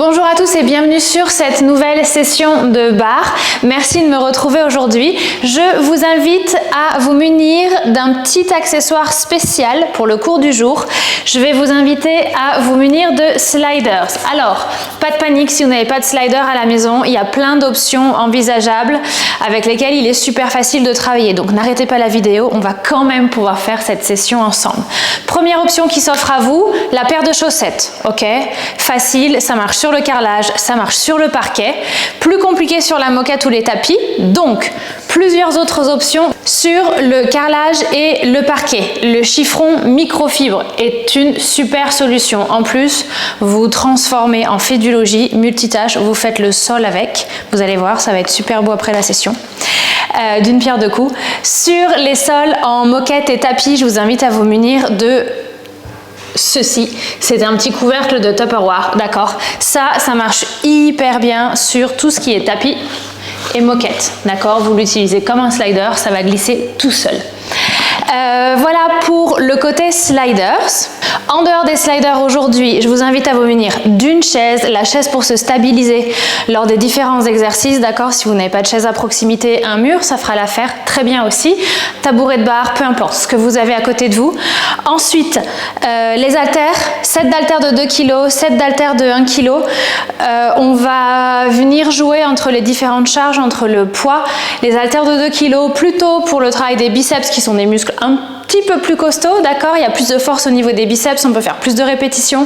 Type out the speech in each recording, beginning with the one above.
Bonjour à tous et bienvenue sur cette nouvelle session de barre. Merci de me retrouver aujourd'hui. Je vous invite à vous munir d'un petit accessoire spécial pour le cours du jour. Je vais vous inviter à vous munir de sliders. Alors, pas de panique si vous n'avez pas de slider à la maison. Il y a plein d'options envisageables avec lesquelles il est super facile de travailler. Donc n'arrêtez pas la vidéo, on va quand même pouvoir faire cette session ensemble. Première option qui s'offre à vous, la paire de chaussettes. Ok, facile, ça marche sur le carrelage, ça marche sur le parquet. Plus compliqué sur la moquette ou les tapis. Donc, plusieurs autres options sur le carrelage et le parquet. Le chiffon microfibre est une super solution. En plus, vous transformez en fédulogie, multitâche, vous faites le sol avec. Vous allez voir, ça va être super beau après la session. D'une pierre deux coups. Sur les sols en moquette et tapis, je vous invite à vous munir de ceci, c'est un petit couvercle de Tupperware, d'accord? Ça marche hyper bien sur tout ce qui est tapis et moquette, d'accord? Vous l'utilisez comme un slider, ça va glisser tout seul. Voilà pour le côté sliders. En dehors des sliders aujourd'hui, je vous invite à vous munir d'une chaise, la chaise pour se stabiliser lors des différents exercices, d'accord? Si vous n'avez pas de chaise à proximité, un mur, ça fera l'affaire très bien aussi. Tabouret de barre, peu importe ce que vous avez à côté de vous. Ensuite, les haltères, 7 d'haltères de 2 kg, 7 d'haltères de 1 kg. On va venir jouer entre les différentes charges, entre le poids. Les haltères de 2 kg, plutôt pour le travail des biceps qui sont des muscles un petit peu plus costauds, d'accord? Il y a plus de force au niveau des biceps, on peut faire plus de répétitions.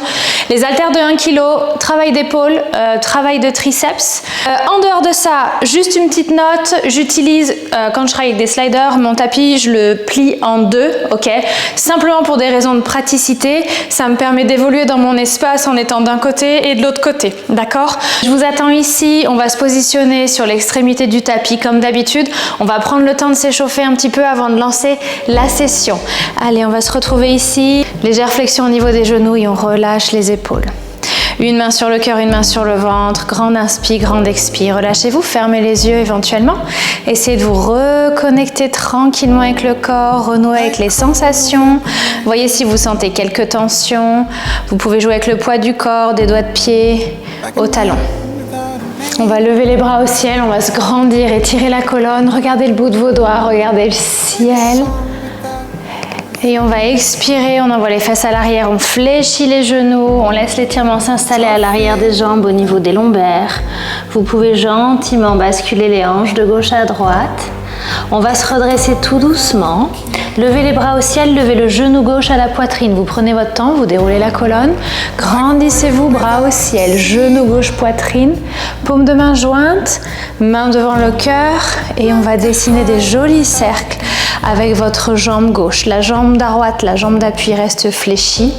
Les haltères de 1 kg, travail d'épaule, travail de triceps. En dehors de ça, juste une petite note, j'utilise, quand je travaille avec des sliders, mon tapis, je le plie en deux, ok? Simplement pour des raisons de praticité, ça me permet d'évoluer dans mon espace en étant d'un côté et de l'autre côté, d'accord? Je vous attends ici, on va se positionner sur l'extrémité du tapis comme d'habitude. On va prendre le temps de s'échauffer un petit peu avant de lancer la session. Allez, on va se retrouver ici. Légère flexion au niveau des genoux et on relâche les épaules. Une main sur le cœur, une main sur le ventre. Grande inspire, grande expire. Relâchez-vous, fermez les yeux éventuellement. Essayez de vous reconnecter tranquillement avec le corps, renouer avec les sensations. Voyez si vous sentez quelques tensions. Vous pouvez jouer avec le poids du corps, des doigts de pied au talon. On va lever les bras au ciel, on va se grandir, étirer la colonne. Regardez le bout de vos doigts, regardez le ciel. Et on va expirer, on envoie les fesses à l'arrière, on fléchit les genoux, on laisse l'étirement s'installer à l'arrière des jambes au niveau des lombaires. Vous pouvez gentiment basculer les hanches de gauche à droite. On va se redresser tout doucement. Levez les bras au ciel, levez le genou gauche à la poitrine. Vous prenez votre temps, vous déroulez la colonne. Grandissez-vous, bras au ciel, genou gauche, poitrine. Paume de main jointe, main devant le cœur. Et on va dessiner des jolis cercles avec votre jambe gauche. La jambe droite, la jambe d'appui reste fléchie.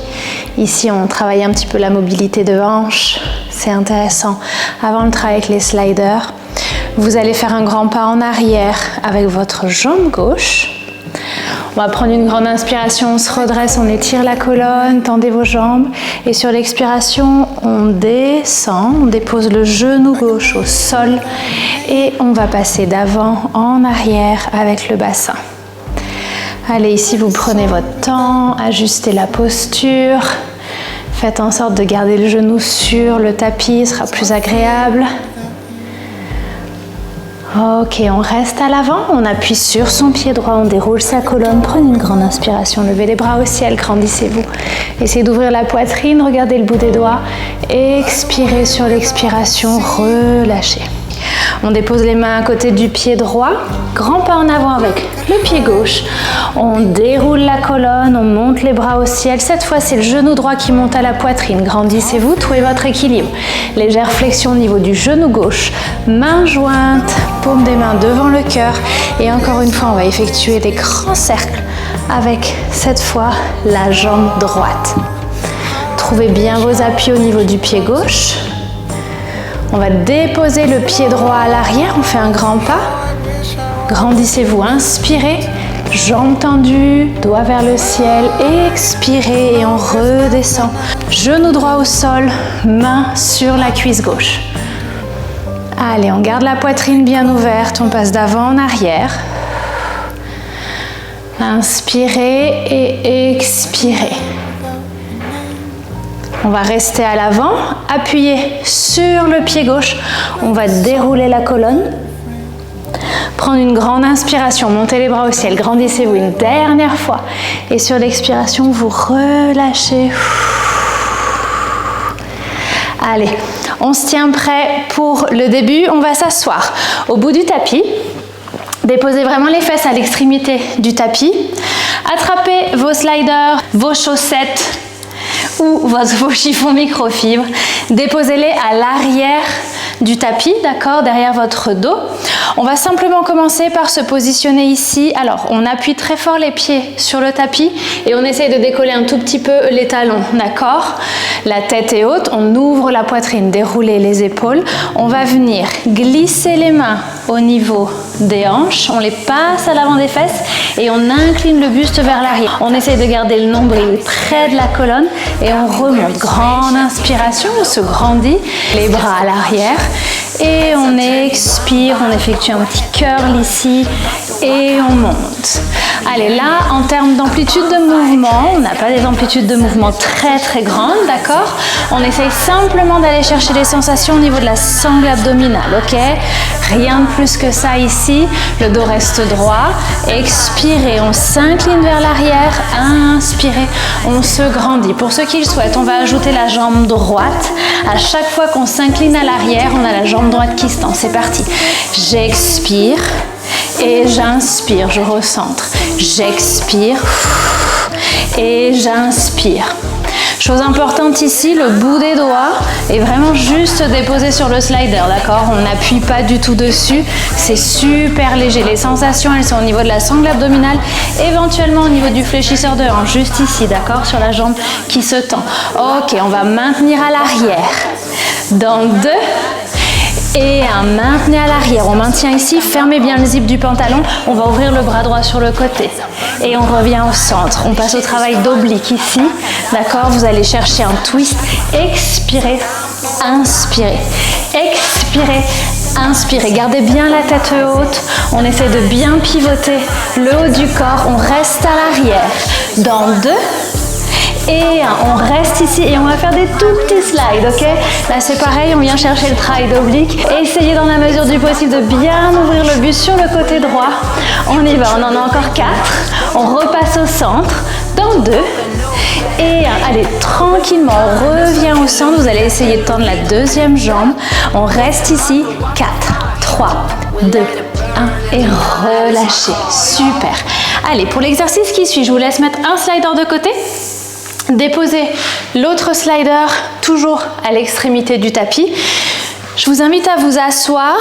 Ici, on travaille un petit peu la mobilité de hanche. C'est intéressant. Avant le travail avec les sliders, vous allez faire un grand pas en arrière avec votre jambe gauche. On va prendre une grande inspiration, on se redresse, on étire la colonne, tendez vos jambes. Et sur l'expiration, on descend, on dépose le genou gauche au sol. Et on va passer d'avant en arrière avec le bassin. Allez, ici, vous prenez votre temps, ajustez la posture. Faites en sorte de garder le genou sur le tapis, ce sera plus agréable. Ok, on reste à l'avant, on appuie sur son pied droit, on déroule sa colonne, prenez une grande inspiration, levez les bras au ciel, grandissez-vous. Essayez d'ouvrir la poitrine, regardez le bout des doigts, expirez sur l'expiration, relâchez. On dépose les mains à côté du pied droit, grand pas en avant avec le pied gauche. On déroule la colonne, on monte les bras au ciel. Cette fois, c'est le genou droit qui monte à la poitrine. Grandissez-vous, trouvez votre équilibre. Légère flexion au niveau du genou gauche. Main jointe, paume des mains devant le cœur. Et encore une fois, on va effectuer des grands cercles avec, cette fois, la jambe droite. Trouvez bien vos appuis au niveau du pied gauche. On va déposer le pied droit à l'arrière, on fait un grand pas. Grandissez-vous, inspirez, jambes tendues, doigts vers le ciel, expirez et on redescend. Genou droit au sol, main sur la cuisse gauche. Allez, on garde la poitrine bien ouverte, on passe d'avant en arrière. Inspirez et expirez. On va rester à l'avant, appuyer sur le pied gauche. On va dérouler la colonne. Prendre une grande inspiration, montez les bras au ciel, grandissez-vous une dernière fois. Et sur l'expiration, vous relâchez. Allez, on se tient prêt pour le début. On va s'asseoir au bout du tapis. Déposez vraiment les fesses à l'extrémité du tapis. Attrapez vos sliders, vos chaussettes ou vos chiffons microfibres. Déposez-les à l'arrière du tapis, d'accord, derrière votre dos. On va simplement commencer par se positionner ici. Alors, on appuie très fort les pieds sur le tapis et on essaye de décoller un tout petit peu les talons, d'accord? La tête est haute, on ouvre la poitrine, déroulez les épaules. On va venir glisser les mains au niveau des hanches, on les passe à l'avant des fesses et on incline le buste vers l'arrière. On essaye de garder le nombril près de la colonne et on remonte. Grande inspiration, on se grandit, les bras à l'arrière. Et on expire, on effectue un petit curl ici et on monte. Allez, là, en termes d'amplitude de mouvement, on n'a pas des amplitudes de mouvement très grandes, d'accord? On essaye simplement d'aller chercher les sensations au niveau de la sangle abdominale, ok? Rien de plus que ça ici. Le dos reste droit. Expirez, on s'incline vers l'arrière. Inspirez, on se grandit. Pour ceux qui le souhaitent, on va ajouter la jambe droite. À chaque fois qu'on s'incline à l'arrière, on a la jambe droite qui se tend. C'est parti. J'expire et j'inspire. Je recentre. J'expire et j'inspire. Chose importante ici, le bout des doigts est vraiment juste déposé sur le slider, d'accord? On n'appuie pas du tout dessus, c'est super léger. Les sensations, elles sont au niveau de la sangle abdominale, éventuellement au niveau du fléchisseur de hanche, juste ici, d'accord? Sur la jambe qui se tend. Ok, on va maintenir à l'arrière. Dans 2. Et un maintenez à l'arrière, on maintient ici, fermez bien le zip du pantalon, on va ouvrir le bras droit sur le côté et on revient au centre, on passe au travail d'oblique ici, d'accord, vous allez chercher un twist, expirez, inspirez, expirez, inspirez, gardez bien la tête haute, on essaie de bien pivoter le haut du corps, on reste à l'arrière, dans 2, et on reste ici et on va faire des tout petits slides, ok? Là c'est pareil, on vient chercher le travail d'oblique. Essayez dans la mesure du possible de bien ouvrir le buste sur le côté droit. On y va, on en a encore 4. On repasse au centre, dans 2. Et allez, tranquillement, on revient au centre. Vous allez essayer de tendre la deuxième jambe. On reste ici, 4, 3, 2, 1 et relâchez. Super. Allez, pour l'exercice qui suit, je vous laisse mettre un slider de côté. Déposez l'autre slider toujours à l'extrémité du tapis. Je vous invite à vous asseoir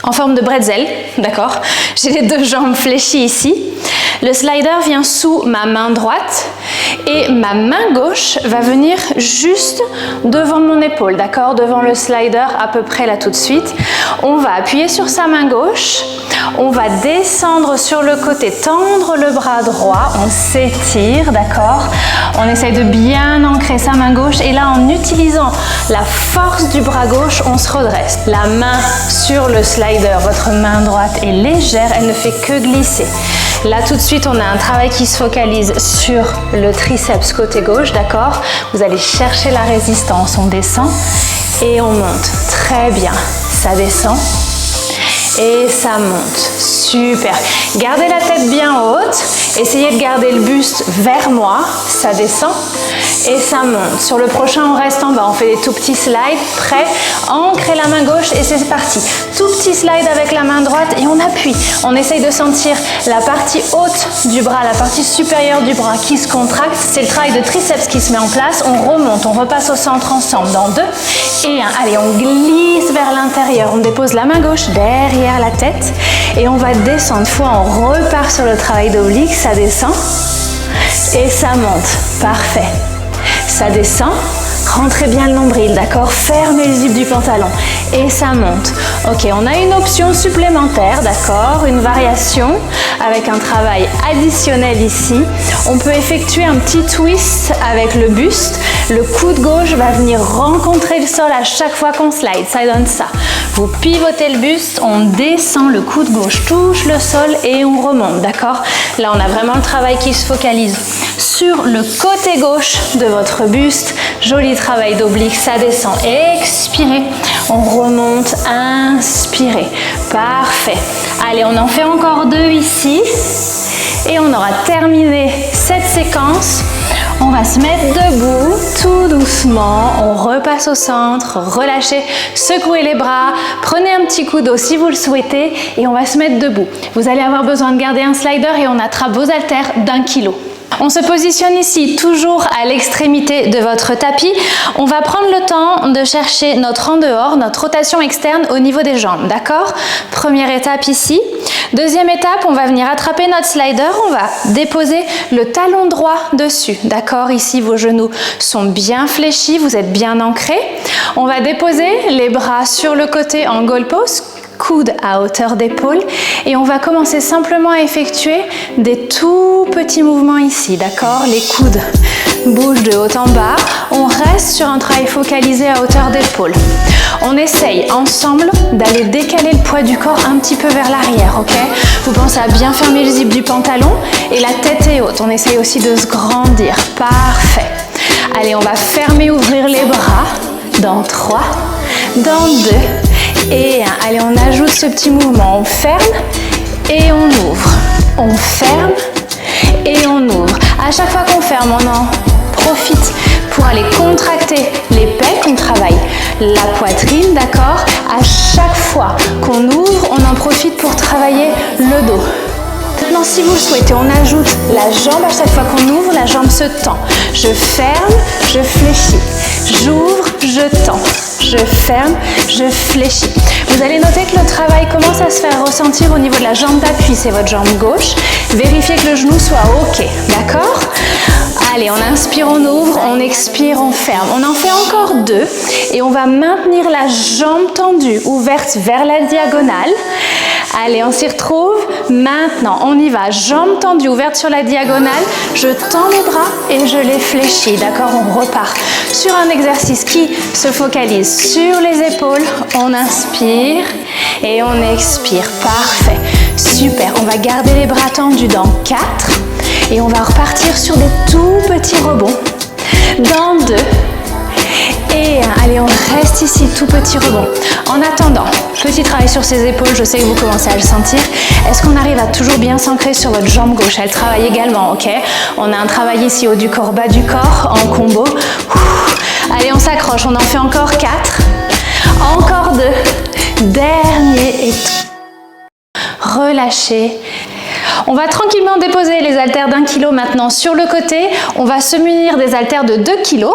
en forme de bretzel, d'accord? J'ai les 2 jambes fléchies ici. Le slider vient sous ma main droite et ma main gauche va venir juste devant mon épaule, d'accord? Devant le slider, à peu près là tout de suite. On va appuyer sur sa main gauche. On va descendre sur le côté, tendre le bras droit, on s'étire, d'accord? On essaye de bien ancrer sa main gauche et là, en utilisant la force du bras gauche, on se redresse. La main sur le slider, votre main droite est légère, elle ne fait que glisser. Là, tout de suite, on a un travail qui se focalise sur le triceps côté gauche, d'accord? Vous allez chercher la résistance, on descend et on monte. Très bien, ça descend. Et ça monte. Super. Gardez la tête bien haute. Essayez de garder le buste vers moi. Ça descend. Et ça monte. Sur le prochain, on reste en bas. On fait des tout petits slides. Prêt. Ancrez la main gauche et c'est parti. Tout petit slide avec la main droite et on appuie. On essaye de sentir la partie haute du bras, la partie supérieure du bras qui se contracte. C'est le travail de triceps qui se met en place. On remonte. On repasse au centre ensemble. Dans 2 et 1. Allez, on glisse vers l'intérieur. On dépose la main gauche derrière la tête et on va descendre. Une fois, on repart sur le travail d'oblique. Ça descend et ça monte. Parfait. Ça descend. Rentrez bien le nombril, d'accord? Fermez le zip du pantalon et ça monte. Ok, on a une option supplémentaire, d'accord? Une variation avec un travail additionnel ici. On peut effectuer un petit twist avec le buste. Le coude gauche va venir rencontrer le sol à chaque fois qu'on slide. Ça donne ça. Vous pivotez le buste, on descend, le coude gauche touche le sol et on remonte, d'accord? Là, on a vraiment le travail qui se focalise sur le côté gauche de votre buste. Joli travail d'oblique, ça descend. Expirez. On remonte, inspirez. Parfait. Allez, on en fait encore 2 ici. Et on aura terminé cette séquence. On va se mettre debout, tout doucement. On repasse au centre, relâchez, secouez les bras. Prenez un petit coup d'eau si vous le souhaitez. Et on va se mettre debout. Vous allez avoir besoin de garder un slider et on attrape vos haltères d'1 kg. On se positionne ici, toujours à l'extrémité de votre tapis. On va prendre le temps de chercher notre en dehors, notre rotation externe au niveau des jambes, d'accord? Première étape ici. Deuxième étape, on va venir attraper notre slider. On va déposer le talon droit dessus, d'accord? Ici, vos genoux sont bien fléchis, vous êtes bien ancrés. On va déposer les bras sur le côté en goal pose, coude à hauteur d'épaule et on va commencer simplement à effectuer des tout petits mouvements ici, d'accord? Les coudes bougent de haut en bas, on reste sur un travail focalisé à hauteur d'épaule. On essaye ensemble d'aller décaler le poids du corps un petit peu vers l'arrière, ok? Vous pensez à bien fermer le zip du pantalon et la tête est haute. On essaye aussi de se grandir, parfait. Allez, on va fermer, ouvrir les bras dans 3, dans 2, et 1. Allez, on ajoute ce petit mouvement. On ferme et on ouvre. On ferme et on ouvre. À chaque fois qu'on ferme, on en profite pour aller contracter les pecs. On travaille la poitrine, d'accord? À chaque fois qu'on ouvre, on en profite pour travailler le dos. Maintenant, si vous le souhaitez, on ajoute la jambe. À chaque fois qu'on ouvre, la jambe se tend. Je ferme, je fléchis. J'ouvre, je tends. Je ferme, je fléchis. Vous allez noter que le travail commence à se faire ressentir au niveau de la jambe d'appui. C'est votre jambe gauche. Vérifiez que le genou soit OK. D'accord? Allez, on inspire, on ouvre. On expire, on ferme. On en fait encore 2. Et on va maintenir la jambe tendue, ouverte vers la diagonale. Allez, on s'y retrouve. Maintenant, on y va. Jambes tendues, ouvertes sur la diagonale. Je tends les bras et je les fléchis. D'accord? On repart sur un exercice qui se focalise sur les épaules. On inspire et on expire. Parfait. Super. On va garder les bras tendus dans 4. Et on va repartir sur des tout petits rebonds. Dans 2. Et 1. Allez, on reste ici, tout petit rebond. En attendant, petit travail sur ses épaules, je sais que vous commencez à le sentir. Est-ce qu'on arrive à toujours bien s'ancrer sur votre jambe gauche? Elle travaille également, ok? On a un travail ici haut du corps, bas du corps, en combo. Allez, on s'accroche, on en fait encore 4. Encore 2. Dernier et relâchez. On va tranquillement déposer les haltères d'1 kg maintenant sur le côté. On va se munir des haltères de 2 kg.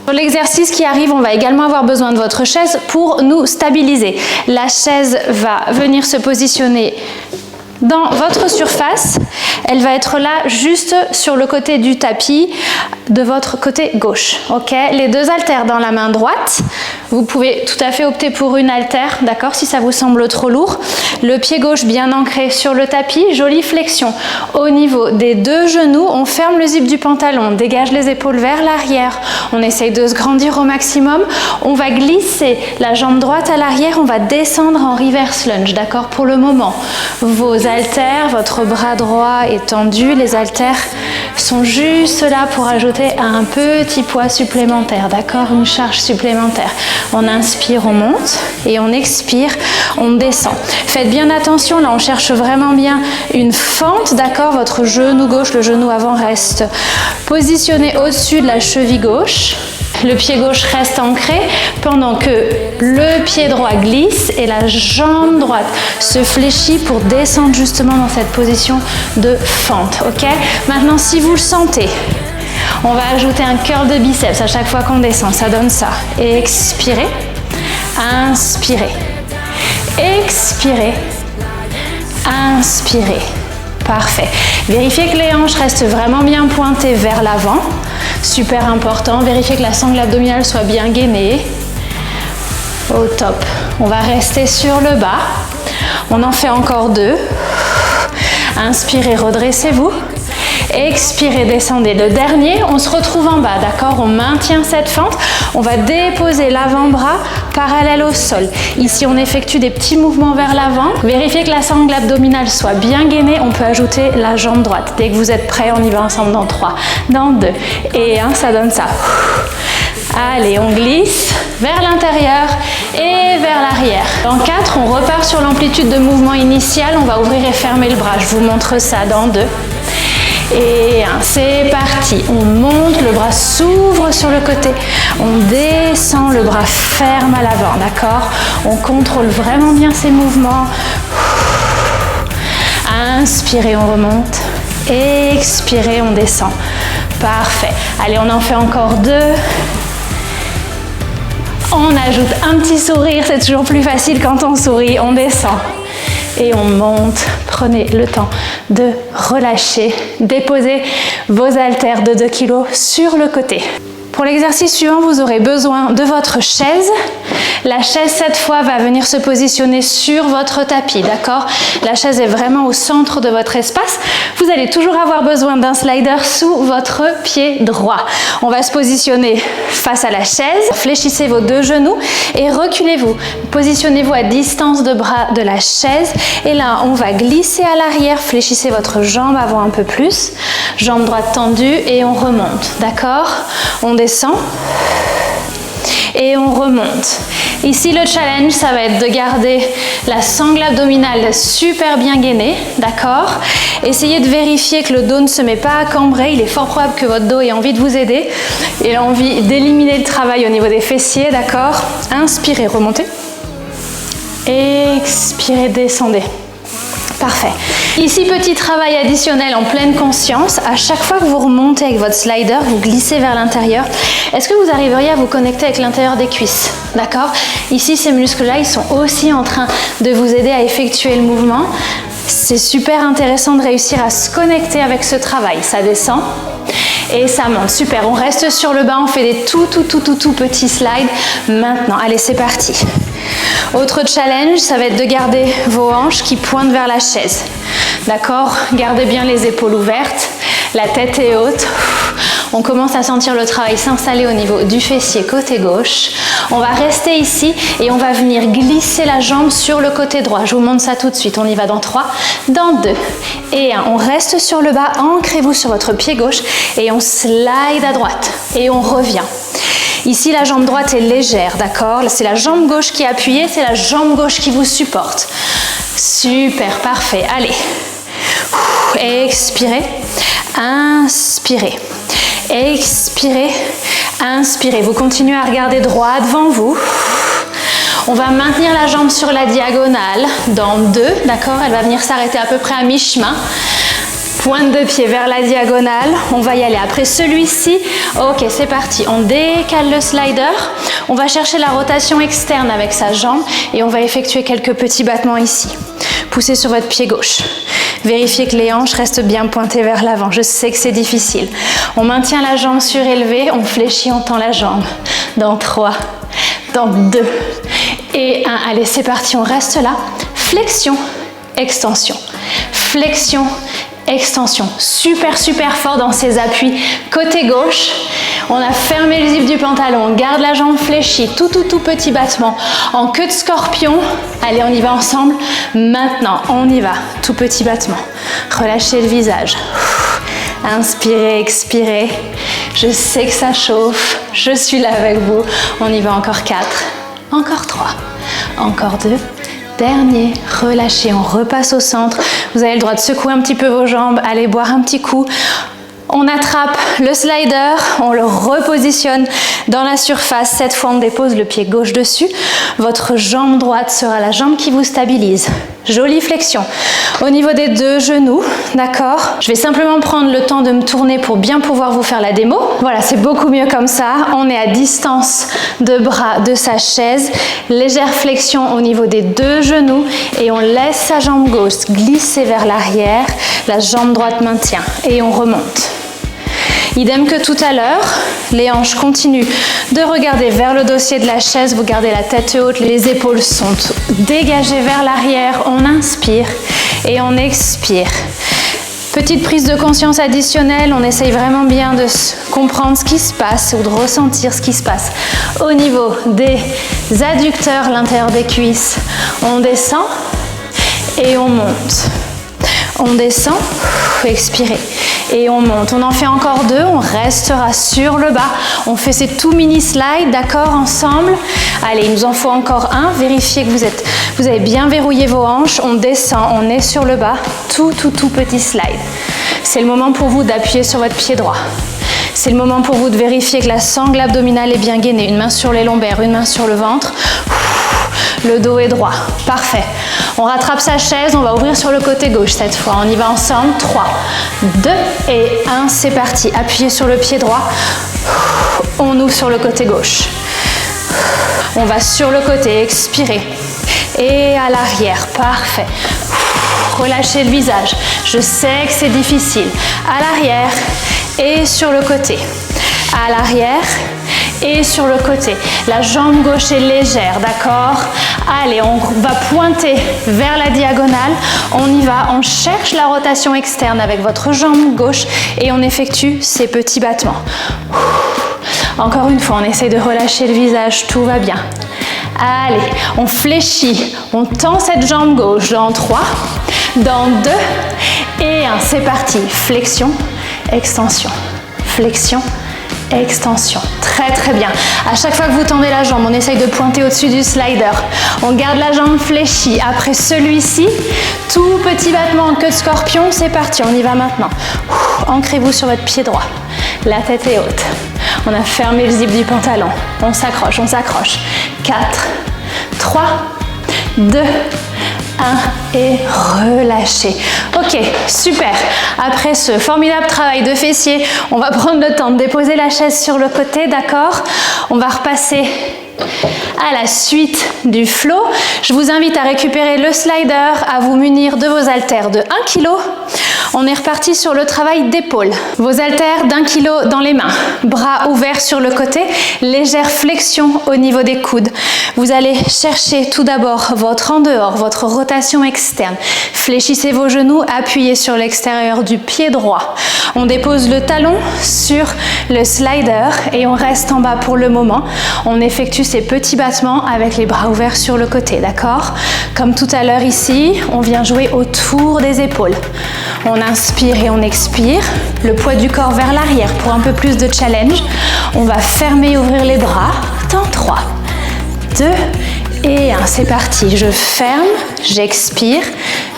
Pour l'exercice qui arrive, on va également avoir besoin de votre chaise pour nous stabiliser. La chaise va venir se positionner dans votre surface. Elle va être là juste sur le côté du tapis de votre côté gauche. Ok, les 2 haltères dans la main droite. Vous pouvez tout à fait opter pour une haltère, d'accord, si ça vous semble trop lourd. Le pied gauche bien ancré sur le tapis, jolie flexion. Au niveau des 2 genoux, on ferme le zip du pantalon, on dégage les épaules vers l'arrière. On essaye de se grandir au maximum. On va glisser la jambe droite à l'arrière, on va descendre en reverse lunge, d'accord, pour le moment. Vos haltères, votre bras droit est tendu, les haltères sont juste là pour ajouter un petit poids supplémentaire, d'accord, une charge supplémentaire. On inspire, on monte et on expire, on descend. Faites bien attention, là on cherche vraiment bien une fente, d'accord, votre genou gauche, le genou avant reste positionné au-dessus de la cheville gauche. Le pied gauche reste ancré pendant que le pied droit glisse et la jambe droite se fléchit pour descendre justement dans cette position de fente. Ok? Maintenant, si vous le sentez, on va ajouter un curl de biceps à chaque fois qu'on descend. Ça donne ça. Expirez. Inspirez. Expirez. Inspirez. Parfait. Vérifiez que les hanches restent vraiment bien pointées vers l'avant. Super important. Vérifiez que la sangle abdominale soit bien gainée. Au top. On va rester sur le bas. On en fait encore 2. Inspirez, redressez-vous. Expirez, descendez. Le dernier, on se retrouve en bas, d'accord? On maintient cette fente. On va déposer l'avant-bras parallèle au sol. Ici, on effectue des petits mouvements vers l'avant. Vérifiez que la sangle abdominale soit bien gainée. On peut ajouter la jambe droite. Dès que vous êtes prêts, on y va ensemble dans 3, dans 2 et 1. Ça donne ça. Allez, on glisse vers l'intérieur et vers l'arrière. Dans 4, on repart sur l'amplitude de mouvement initial. On va ouvrir et fermer le bras. Je vous montre ça dans 2. Et 1, c'est parti. On monte, le bras s'ouvre sur le côté. On descend, le bras ferme à l'avant, d'accord? On contrôle vraiment bien ces mouvements. Inspirez, on remonte. Expirez, on descend. Parfait. Allez, on en fait encore 2. On ajoute un petit sourire, c'est toujours plus facile quand on sourit. On descend et on monte. Prenez le temps de relâcher. Déposez vos haltères de 2 kg sur le côté. Pour l'exercice suivant, vous aurez besoin de votre chaise. La chaise, cette fois, va venir se positionner sur votre tapis, d'accord? La chaise est vraiment au centre de votre espace. Vous allez toujours avoir besoin d'un slider sous votre pied droit. On va se positionner face à la chaise. Fléchissez vos 2 genoux et reculez-vous. Positionnez-vous à distance de bras de la chaise. Et là, on va glisser à l'arrière. Fléchissez votre jambe avant un peu plus. Jambe droite tendue et on remonte, d'accord? On descend et on remonte. Ici, le challenge, ça va être de garder la sangle abdominale super bien gainée, d'accord? Essayez de vérifier que le dos ne se met pas à cambrer. Il est fort probable que votre dos ait envie de vous aider. Il a envie d'éliminer le travail au niveau des fessiers, d'accord? Inspirez, remontez. Expirez, descendez. Parfait. Ici, petit travail additionnel en pleine conscience. À chaque fois que vous remontez avec votre slider, vous glissez vers l'intérieur. Est-ce que vous arriveriez à vous connecter avec l'intérieur des cuisses? D'accord? Ici, ces muscles-là, ils sont aussi en train de vous aider à effectuer le mouvement. C'est super intéressant de réussir à se connecter avec ce travail. Ça descend et ça monte. Super. On reste sur le bas. On fait des tout petits slides. Maintenant, allez, c'est parti. Autre challenge, ça va être de garder vos hanches qui pointent vers la chaise. D'accord? Gardez bien les épaules ouvertes, la tête est haute. On commence à sentir le travail s'installer au niveau du fessier côté gauche. On va rester ici et on va venir glisser la jambe sur le côté droit. Je vous montre ça tout de suite. On y va dans 3, dans 2 et 1. On reste sur le bas, ancrez-vous sur votre pied gauche et on slide à droite et on revient. Ici, la jambe droite est légère, d'accord? C'est la jambe gauche qui est appuyée, c'est la jambe gauche qui vous supporte. Super, parfait. Allez. Expirez, inspirez. Expirez, inspirez. Vous continuez à regarder droit devant vous. On va maintenir la jambe sur la diagonale dans 2, d'accord? Elle va venir s'arrêter à peu près à mi-chemin. Pointe de pied vers la diagonale, on va y aller. Après celui-ci, ok, c'est parti. On décale le slider, on va chercher la rotation externe avec sa jambe et on va effectuer quelques petits battements ici. Poussez sur votre pied gauche. Vérifiez que les hanches restent bien pointées vers l'avant. Je sais que c'est difficile. On maintient la jambe surélevée, on fléchit, on tend la jambe. Dans 3, dans 2 et 1. Allez, c'est parti, on reste là. Flexion, extension. Flexion, extension. Super fort dans ces appuis côté gauche. On a fermé le zip du pantalon, on garde la jambe fléchie, tout petit battement en queue de scorpion. Allez, on y va ensemble. Maintenant, on y va. Tout petit battement. Relâchez le visage. Inspirez, expirez. Je sais que ça chauffe. Je suis là avec vous. On y va encore 4, encore 3, encore 2. Dernier, relâchez, on repasse au centre. Vous avez le droit de secouer un petit peu vos jambes, allez boire un petit coup. On attrape le slider, on le repositionne dans la surface. Cette fois, on dépose le pied gauche dessus. Votre jambe droite sera la jambe qui vous stabilise. Jolie flexion. Au niveau des 2 genoux, d'accord? Je vais simplement prendre le temps de me tourner pour bien pouvoir vous faire la démo. Voilà, c'est beaucoup mieux comme ça. On est à distance de bras de sa chaise. Légère flexion au niveau des 2 genoux et on laisse sa jambe gauche glisser vers l'arrière. La jambe droite maintient et on remonte. Idem que tout à l'heure, les hanches continuent de regarder vers le dossier de la chaise, vous gardez la tête haute, les épaules sont dégagées vers l'arrière, on inspire et on expire. Petite prise de conscience additionnelle, on essaye vraiment bien de comprendre ce qui se passe ou de ressentir ce qui se passe au niveau des adducteurs, l'intérieur des cuisses. On descend et on monte. On descend, expirez, et on monte. On en fait encore 2, on restera sur le bas. On fait ces tout mini slides, d'accord, ensemble. Allez, il nous en faut encore un. Vérifiez que vous avez bien verrouillé vos hanches. On descend, on est sur le bas. Tout petit slide. C'est le moment pour vous d'appuyer sur votre pied droit. C'est le moment pour vous de vérifier que la sangle abdominale est bien gainée. Une main sur les lombaires, une main sur le ventre. Le dos est droit. Parfait. On rattrape sa chaise, on va ouvrir sur le côté gauche cette fois. On y va ensemble. 3, 2 et 1, c'est parti. Appuyez sur le pied droit. On ouvre sur le côté gauche. On va sur le côté, expirez. Et à l'arrière, parfait. Relâchez le visage. Je sais que c'est difficile. À l'arrière et sur le côté. À l'arrière et sur le côté. La jambe gauche est légère, d'accord? Allez, on va pointer vers la diagonale. On y va, on cherche la rotation externe avec votre jambe gauche et on effectue ces petits battements. Encore une fois, on essaie de relâcher le visage, tout va bien. Allez, on fléchit, on tend cette jambe gauche dans 3, dans 2 et 1. C'est parti, flexion, extension, flexion, extension. Très bien. À chaque fois que vous tendez la jambe, on essaye de pointer au-dessus du slider. On garde la jambe fléchie. Après celui-ci, tout petit battement en queue de scorpion, c'est parti. On y va maintenant. Ancrez-vous sur votre pied droit. La tête est haute. On a fermé le zip du pantalon. On s'accroche, on s'accroche. 4, 3, 2, 1 et relâchez. Ok, super. Après ce formidable travail de fessier, on va prendre le temps de déposer la chaise sur le côté, d'accord? On va repasser à la suite du flow. Je vous invite à récupérer le slider, à vous munir de vos haltères de 1 kg. On est reparti sur le travail d'épaule. Vos haltères d'1 kg dans les mains, bras ouverts sur le côté, légère flexion au niveau des coudes. Vous allez chercher tout d'abord votre en dehors, votre rotation externe. Fléchissez vos genoux, appuyez sur l'extérieur du pied droit. On dépose le talon sur le slider et on reste en bas pour le moment. On effectue ces petits battements avec les bras ouverts sur le côté, d'accord? Comme tout à l'heure ici, on vient jouer autour des épaules. On inspire et on expire, le poids du corps vers l'arrière pour un peu plus de challenge. On va fermer et ouvrir les bras dans 3, 2 et 1. C'est parti, je ferme, j'expire,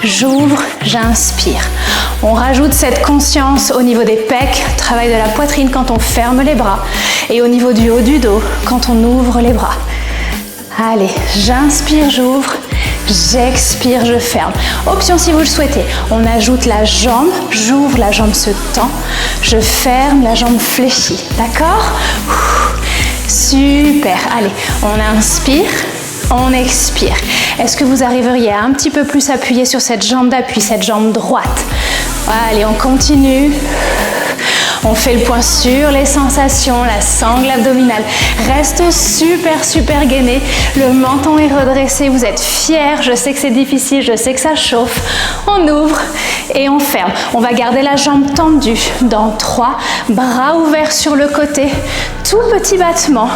j'ouvre, j'inspire. On rajoute cette conscience au niveau des pecs, travail de la poitrine quand on ferme les bras et au niveau du haut du dos quand on ouvre les bras. Allez, j'inspire, j'ouvre, j'expire, je ferme. Option si vous le souhaitez, on ajoute la jambe, j'ouvre, la jambe se tend, je ferme, la jambe fléchit, d'accord? Super, allez, on inspire, on expire. Est-ce que vous arriveriez à un petit peu plus appuyer sur cette jambe d'appui, cette jambe droite? Allez, on continue. On fait le point sur les sensations, la sangle abdominale. Reste super gainé. Le menton est redressé, vous êtes fiers. Je sais que c'est difficile, je sais que ça chauffe. On ouvre et on ferme. On va garder la jambe tendue dans 3, bras ouverts sur le côté. Tout petit battement.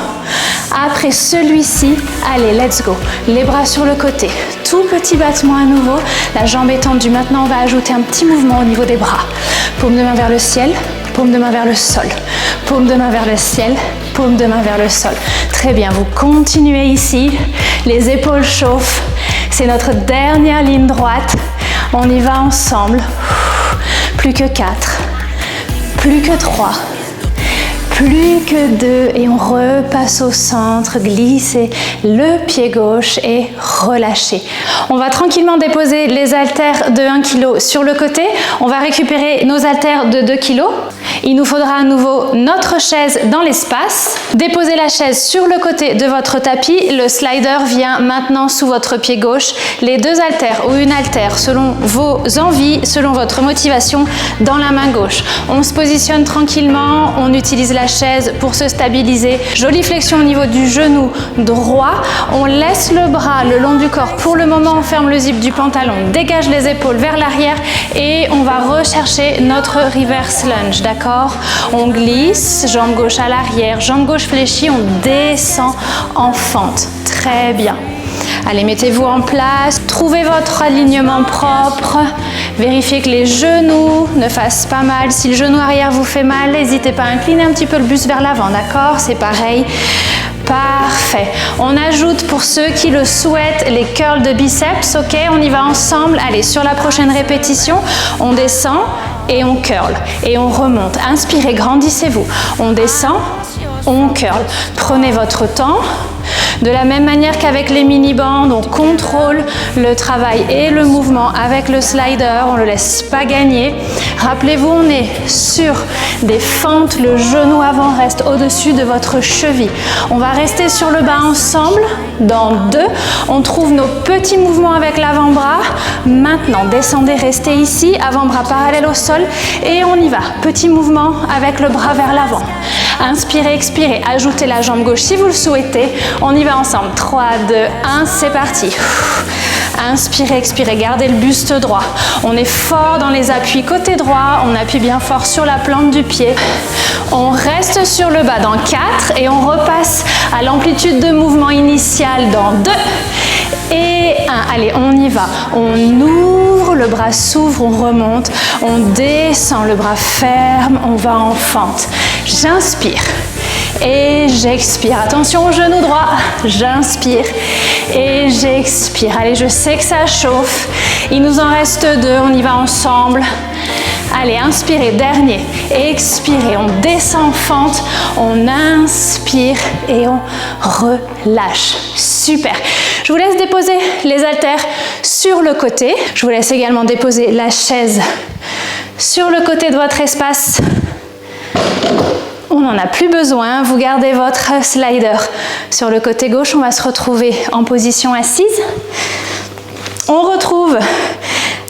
Après celui-ci, allez, let's go. Les bras sur le côté. Tout petit battement à nouveau. La jambe est tendue. Maintenant, on va ajouter un petit mouvement au niveau des bras. Paume de main vers le ciel. Paume de main vers le sol, paume de main vers le ciel, paume de main vers le sol. Très bien, vous continuez ici, les épaules chauffent, c'est notre dernière ligne droite. On y va ensemble. Plus que 4, plus que 3, plus que 2 et on repasse au centre, glissez le pied gauche et relâchez. On va tranquillement déposer les haltères de 1 kg sur le côté. On va récupérer nos haltères de 2 kg. Il nous faudra à nouveau notre chaise dans l'espace. Déposez la chaise sur le côté de votre tapis. Le slider vient maintenant sous votre pied gauche. Les 2 haltères ou une haltère selon vos envies, selon votre motivation, dans la main gauche. On se positionne tranquillement. On utilise la chaise pour se stabiliser. Jolie flexion au niveau du genou droit. On laisse le bras le long du corps. Pour le moment, on ferme le zip du pantalon, dégage les épaules vers l'arrière et on va rechercher notre reverse lunge, d'accord? On glisse, jambe gauche à l'arrière, jambe gauche fléchie, on descend en fente. Très bien. Allez, mettez-vous en place, trouvez votre alignement propre, vérifiez que les genoux ne fassent pas mal. Si le genou arrière vous fait mal, n'hésitez pas à incliner un petit peu le buste vers l'avant, d'accord? C'est pareil. Parfait. On ajoute pour ceux qui le souhaitent les curls de biceps, ok? On y va ensemble. Allez, sur la prochaine répétition, on descend et on curl et on remonte. Inspirez, grandissez-vous. On descend, on curl. Prenez votre temps. De la même manière qu'avec les mini-bandes, on contrôle le travail et le mouvement avec le slider, on ne le laisse pas gagner. Rappelez-vous, on est sur des fentes, le genou avant reste au-dessus de votre cheville. On va rester sur le bas ensemble, dans 2. On trouve nos petits mouvements avec l'avant-bras. Maintenant, descendez, restez ici, avant-bras parallèle au sol et on y va. Petit mouvement avec le bras vers l'avant. Inspirez, expirez, ajoutez la jambe gauche si vous le souhaitez. On y va ensemble. 3, 2, 1, c'est parti. Inspirez, expirez, gardez le buste droit. On est fort dans les appuis côté droit, on appuie bien fort sur la plante du pied. On reste sur le bas dans 4 et on repasse à l'amplitude de mouvement initial dans 2 et 1. Allez, on y va. On ouvre, le bras s'ouvre, on remonte, on descend, le bras ferme, on va en fente. J'inspire. Et j'expire. Attention au genou droit. J'inspire et j'expire. Allez, je sais que ça chauffe. Il nous en reste 2. On y va ensemble. Allez, inspirez. Dernier. Expirez. On descend en fente. On inspire et on relâche. Super. Je vous laisse déposer les haltères sur le côté. Je vous laisse également déposer la chaise sur le côté de votre espace. On n'en a plus besoin, vous gardez votre slider sur le côté gauche, on va se retrouver en position assise. On retrouve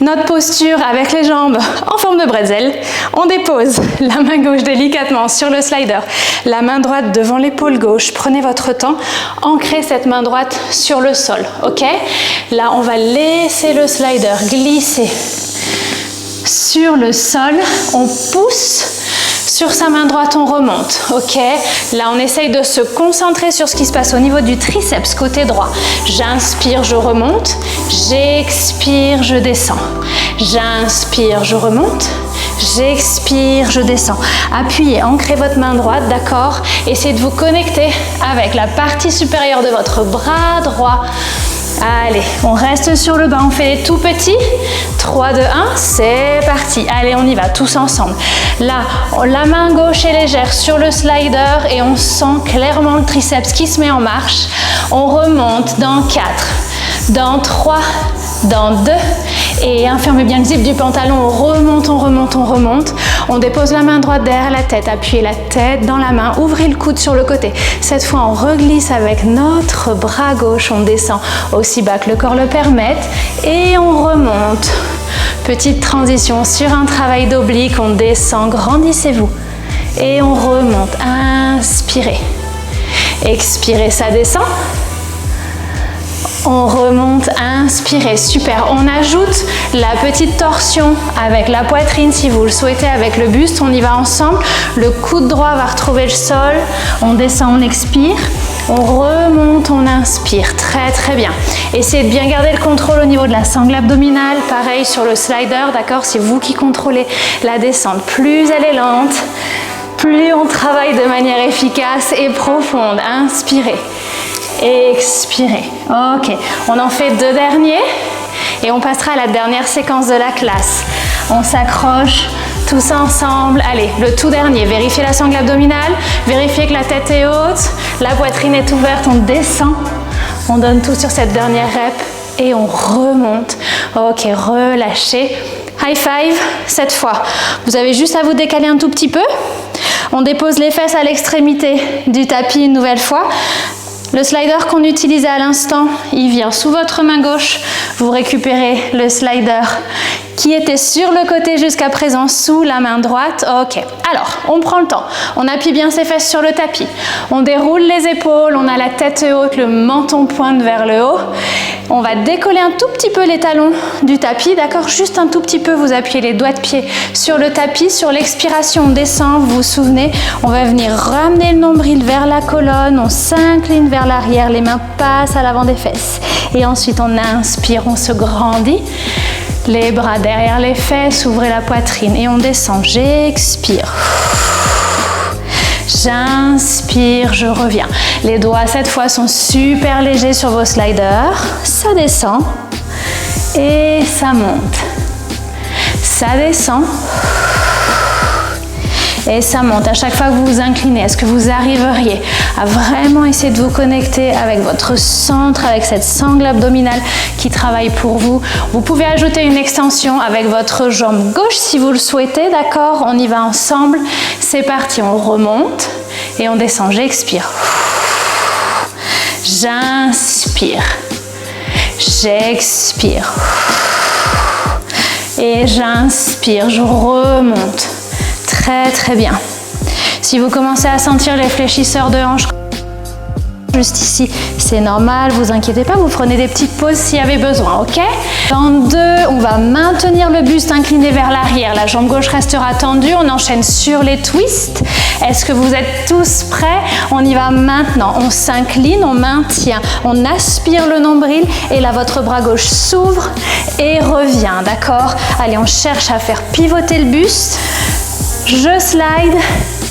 notre posture avec les jambes en forme de bretzel. On dépose la main gauche délicatement sur le slider, la main droite devant l'épaule gauche. Prenez votre temps, ancrez cette main droite sur le sol, ok? Là, on va laisser le slider glisser sur le sol, on pousse. Sur sa main droite, on remonte, ok? Là, on essaye de se concentrer sur ce qui se passe au niveau du triceps, côté droit. J'inspire, je remonte. J'expire, je descends. J'inspire, je remonte. J'expire, je descends. Appuyez, ancrez votre main droite, d'accord? Essayez de vous connecter avec la partie supérieure de votre bras droit. Allez, on reste sur le bas, on fait des tout petits. 3, 2, 1, c'est parti. Allez, on y va, tous ensemble. Là, la main gauche est légère sur le slider et on sent clairement le triceps qui se met en marche. On remonte dans 4, dans 3, dans 2. Et fermez bien le zip du pantalon, on remonte, on remonte, on remonte. On dépose la main droite derrière la tête, appuyez la tête dans la main, ouvrez le coude sur le côté. Cette fois, on reglisse avec notre bras gauche, on descend aussi bas que le corps le permette et on remonte. Petite transition sur un travail d'oblique, on descend, grandissez-vous et on remonte. Inspirez, expirez, ça descend. On remonte, inspirez, super. On ajoute la petite torsion avec la poitrine si vous le souhaitez, avec le buste. On y va ensemble. Le coude droit va retrouver le sol. On descend, on expire. On remonte, on inspire. Très très bien. Essayez de bien garder le contrôle au niveau de la sangle abdominale. Pareil sur le slider, d'accord? C'est vous qui contrôlez la descente. Plus elle est lente, plus on travaille de manière efficace et profonde. Inspirez. Expirez. Ok, on en fait 2 derniers et on passera à la dernière séquence de la classe. On s'accroche tous ensemble. Allez, le tout dernier. Vérifiez la sangle abdominale, vérifiez que la tête est haute, la poitrine est ouverte, on descend. On donne tout sur cette dernière rep et on remonte. Ok, relâchez. High five, cette fois. Vous avez juste à vous décaler un tout petit peu. On dépose les fesses à l'extrémité du tapis une nouvelle fois. Le slider qu'on utilisait à l'instant, il vient sous votre main gauche. Vous récupérez le slider qui était sur le côté jusqu'à présent sous la main droite. Ok, alors on prend le temps. On appuie bien ses fesses sur le tapis. On déroule les épaules, on a la tête haute, le menton pointe vers le haut. On va décoller un tout petit peu les talons du tapis, d'accord? Juste un tout petit peu, vous appuyez les doigts de pied sur le tapis. Sur l'expiration, on descend, vous vous souvenez, on va venir ramener le nombril vers la colonne, on s'incline vers l'arrière, les mains passent à l'avant des fesses. Et ensuite, on inspire, on se grandit. Les bras derrière les fesses, ouvrez la poitrine et on descend. J'expire. J'inspire, je reviens. Les doigts cette fois sont super légers sur vos sliders. Ça descend et ça monte. Ça descend et ça monte. À chaque fois que vous vous inclinez, est-ce que vous arriveriez à vraiment essayer de vous connecter avec votre centre, avec cette sangle abdominale qui travaille pour vous? Vous pouvez ajouter une extension avec votre jambe gauche si vous le souhaitez, d'accord? On y va ensemble. C'est parti, on remonte et on descend. J'expire. J'inspire. J'expire. Et j'inspire, je remonte. Très très bien. Si vous commencez à sentir les fléchisseurs de hanches juste ici, c'est normal, vous inquiétez pas, vous prenez des petites pauses s'il y avait besoin, ok? Dans 2, on va maintenir le buste incliné vers l'arrière, la jambe gauche restera tendue, on enchaîne sur les twists. Est-ce que vous êtes tous prêts? On y va maintenant, on s'incline, on maintient, on aspire le nombril et là votre bras gauche s'ouvre et revient, d'accord? Allez, on cherche à faire pivoter le buste. Je slide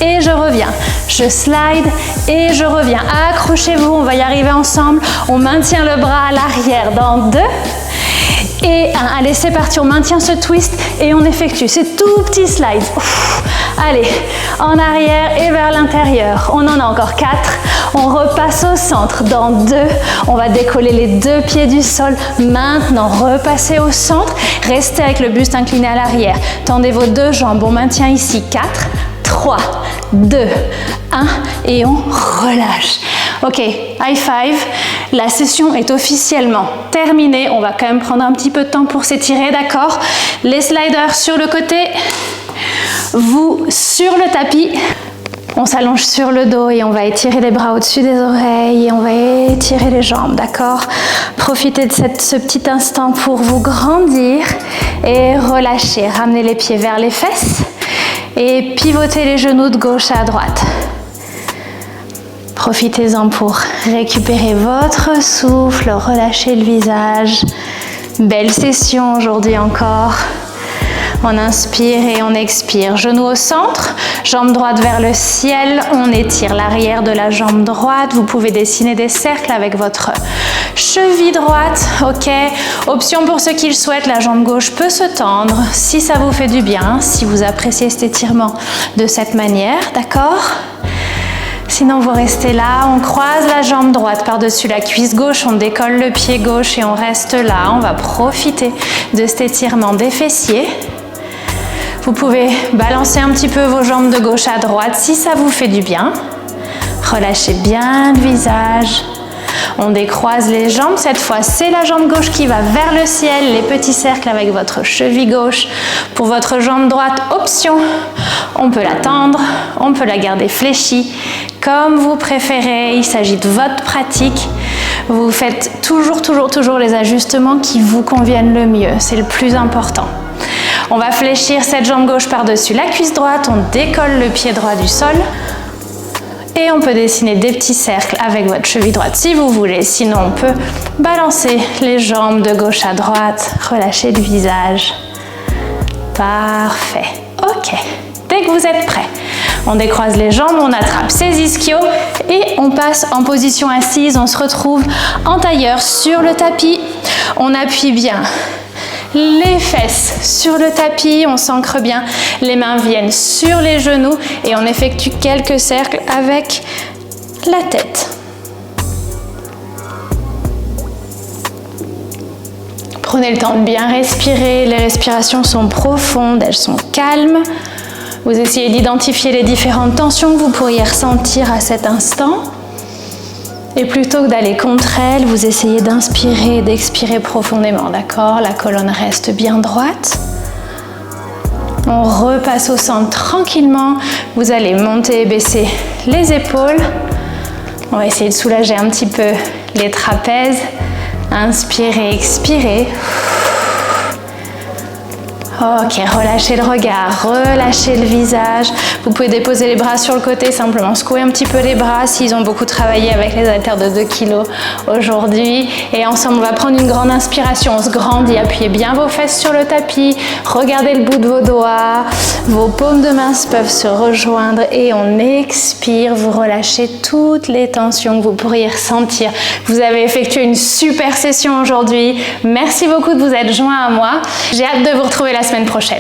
et je reviens. Je slide et je reviens. Accrochez-vous, on va y arriver ensemble. On maintient le bras à l'arrière dans 2. Et 1. Allez, c'est parti, on maintient ce twist et on effectue ces tout petits slides. Ouf. Allez, en arrière et vers l'intérieur. On en a encore 4. On repasse au centre dans 2. On va décoller les 2 pieds du sol. Maintenant, repassez au centre. Restez avec le buste incliné à l'arrière. Tendez vos 2 jambes. On maintient ici 4, 3, 2, 1 et on relâche. Ok, high five. La session est officiellement terminée. On va quand même prendre un petit peu de temps pour s'étirer, d'accord? Les sliders sur le côté. Vous sur le tapis. On s'allonge sur le dos et on va étirer les bras au-dessus des oreilles et on va étirer les jambes, d'accord? Profitez de ce petit instant pour vous grandir et relâcher. Ramenez les pieds vers les fesses et pivotez les genoux de gauche à droite. Profitez-en pour récupérer votre souffle, relâcher le visage. Belle session aujourd'hui encore. On inspire et on expire. Genoux au centre, jambe droite vers le ciel. On étire l'arrière de la jambe droite. Vous pouvez dessiner des cercles avec votre cheville droite. Ok. Option pour ceux qui le souhaitent, la jambe gauche peut se tendre si ça vous fait du bien, si vous appréciez cet étirement de cette manière. D'accord ? Sinon, vous restez là, on croise la jambe droite par-dessus la cuisse gauche, on décolle le pied gauche et on reste là. On va profiter de cet étirement des fessiers. Vous pouvez balancer un petit peu vos jambes de gauche à droite si ça vous fait du bien. Relâchez bien le visage. On décroise les jambes. Cette fois, c'est la jambe gauche qui va vers le ciel. Les petits cercles avec votre cheville gauche. Pour votre jambe droite, option. On peut la tendre, on peut la garder fléchie. Comme vous préférez, il s'agit de votre pratique. Vous faites toujours les ajustements qui vous conviennent le mieux. C'est le plus important. On va fléchir cette jambe gauche par-dessus la cuisse droite. On décolle le pied droit du sol. Et on peut dessiner des petits cercles avec votre cheville droite si vous voulez. Sinon, on peut balancer les jambes de gauche à droite. Relâcher le visage. Parfait. Ok. Dès que vous êtes prêts, on décroise les jambes, on attrape ses ischios et on passe en position assise. On se retrouve en tailleur sur le tapis. On appuie bien les fesses sur le tapis, on s'ancre bien, les mains viennent sur les genoux et on effectue quelques cercles avec la tête. Prenez le temps de bien respirer, les respirations sont profondes, elles sont calmes. Vous essayez d'identifier les différentes tensions que vous pourriez ressentir à cet instant. Et plutôt que d'aller contre elle, vous essayez d'inspirer et d'expirer profondément, d'accord? La colonne reste bien droite. On repasse au centre tranquillement. Vous allez monter et baisser les épaules. On va essayer de soulager un petit peu les trapèzes. Inspirez, expirez. Ok, relâchez le regard, relâchez le visage. Vous pouvez déposer les bras sur le côté, simplement secouer un petit peu les bras s'ils ont beaucoup travaillé avec les haltères de 2 kg aujourd'hui. Et ensemble, on va prendre une grande inspiration. On se grandit, appuyez bien vos fesses sur le tapis. Regardez le bout de vos doigts. Vos paumes de main peuvent se rejoindre et on expire. Vous relâchez toutes les tensions que vous pourriez ressentir. Vous avez effectué une super session aujourd'hui. Merci beaucoup de vous être joints à moi. J'ai hâte de vous retrouver la semaine prochaine.